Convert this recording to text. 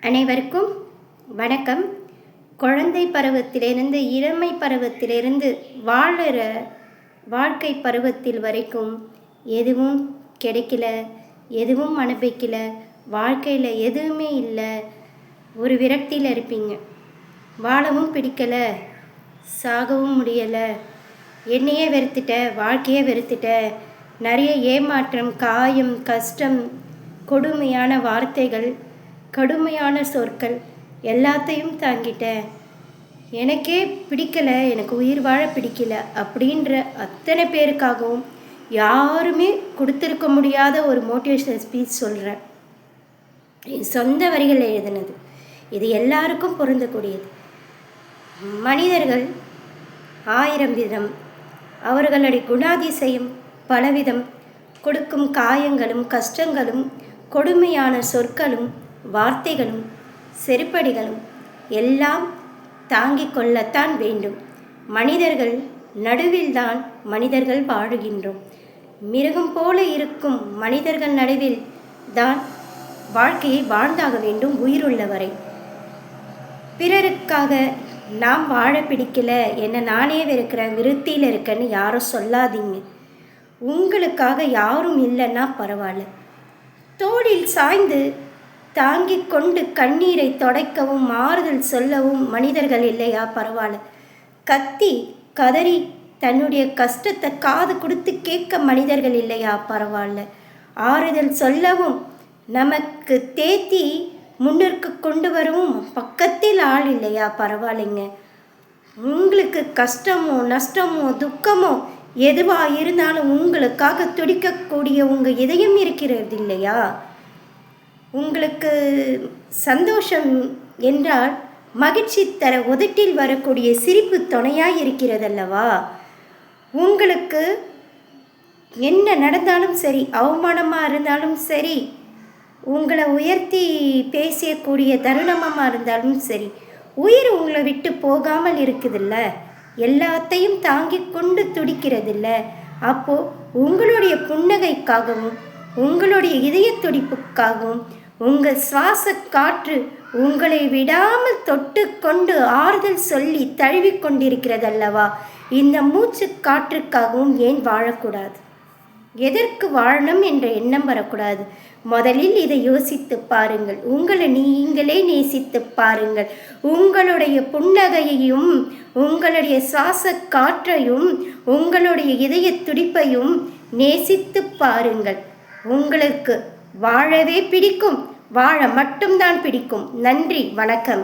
அனைவருக்கும் வணக்கம். குழந்தை பருவத்திலிருந்து இளமை பருவத்திலிருந்து வாழுற வாழ்க்கை பருவத்தில் வரைக்கும் எதுவும் கிடைக்கல, எதுவும் அனுபவிக்கல, வாழ்க்கையில் எதுவுமே இல்லை, ஒரு விரக்தியில் இருப்பீங்க. வாழவும் பிடிக்கலை, சாகவும் முடியலை, என்னையே வெறுத்துட்ட, வாழ்க்கையே வெறுத்துட்ட, நிறைய ஏமாற்றம், காயம், கஷ்டம், கொடுமையான வார்த்தைகள், கடுமையான சொற்கள் எல்லாத்தையும் தாங்கிட்டேன். எனக்கே பிடிக்கலை, எனக்கு உயிர் வாழ பிடிக்கல அப்படின்ற அத்தனை பேருக்காகவும் யாருமே கொடுத்துருக்க முடியாத ஒரு மோட்டிவேஷனல் ஸ்பீச் சொல்கிறேன். என் சொந்த வரிகள் எழுதினது. இது எல்லாருக்கும் பொருந்தக்கூடியது. மனிதர்கள் 1000 விதம், அவர்களுடைய குணாதிசயம் பலவிதம், கொடுக்கும் காயங்களும் கஷ்டங்களும் கொடுமையான சொற்களும் வார்த்தைகளும் செருப்படிகளும் எல்லாம் தாங்கிக் கொள்ளத்தான் வேண்டும். மனிதர்கள் நடுவில்தான் மனிதர்கள் வாழுகின்றோம். மிருகம் போல இருக்கும் மனிதர்கள் நடுவில் தான் வாழ்க்கையை வாழ்ந்தாக வேண்டும். உயிருள்ளவரை பிறருக்காக நாம் வாழ பிடிக்கல, என்னை நானே வெறுக்கிறேன், விருத்தியில் இருக்கேன்னு யாரும் சொல்லாதீங்க. உங்களுக்காக யாரும் இல்லைன்னா பரவாயில்ல. தோளில் சாய்ந்து தாங்கிக் கொண்டு கண்ணீரை துடைக்கவும் ஆறுதல் சொல்லவும் மனிதர்கள் இல்லையா பரவாயில்ல. கத்தி கதறி தன்னுடைய கஷ்டத்தை காது கொடுத்து கேட்க மனிதர்கள் இல்லையா பரவாயில்ல. ஆறுதல் சொல்லவும் நமக்கு தேத்தி முன்னிற்கு கொண்டு வரவும் பக்கத்தில் ஆள் இல்லையா பரவாயில்லைங்க. உங்களுக்கு கஷ்டமோ நஷ்டமோ துக்கமோ எதுவாக இருந்தாலும் உங்களுக்காக துடிக்கக்கூடிய உங்கள் இதயம் இருக்கிறது இல்லையா? உங்களுக்கு சந்தோஷம் என்றால் மகிழ்ச்சி தர உதட்டில் வரக்கூடிய சிரிப்பு துணையாக இருக்கிறதல்லவா? உங்களுக்கு என்ன நடந்தாலும் சரி, அவமானமாக இருந்தாலும் சரி, உங்களை உயர்த்தி பேசக்கூடிய தருணமாக இருந்தாலும் சரி, உயிர் உங்களை விட்டு போகாமல் இருக்குதில்ல, எல்லாத்தையும் தாங்கிக் கொண்டு துடிக்கிறதில்ல. அப்போது உங்களுடைய புன்னகைக்காகவும் உங்களுடைய இதய துடிப்புக்காகவும் உங்கள் சுவாச காற்று உங்களை விடாமல் தொட்டு கொண்டு ஆறுதல் சொல்லி தழுவி கொண்டிருக்கிறதல்லவா? இந்த மூச்சு காற்றுக்காகவும் ஏன் வாழக்கூடாது? எதற்கு வாழணும் என்ற எண்ணம் வரக்கூடாது? முதலில் இதை யோசித்து பாருங்கள். உங்களை நீங்களே நேசித்து பாருங்கள். உங்களுடைய புன்னகையையும் உங்களுடைய சுவாச காற்றையும் உங்களுடைய இதய துடிப்பையும் நேசித்து பாருங்கள். உங்களுக்கு வாழவே பிடிக்கும், வாழ மட்டும்தான் பிடிக்கும். நன்றி, வணக்கம்.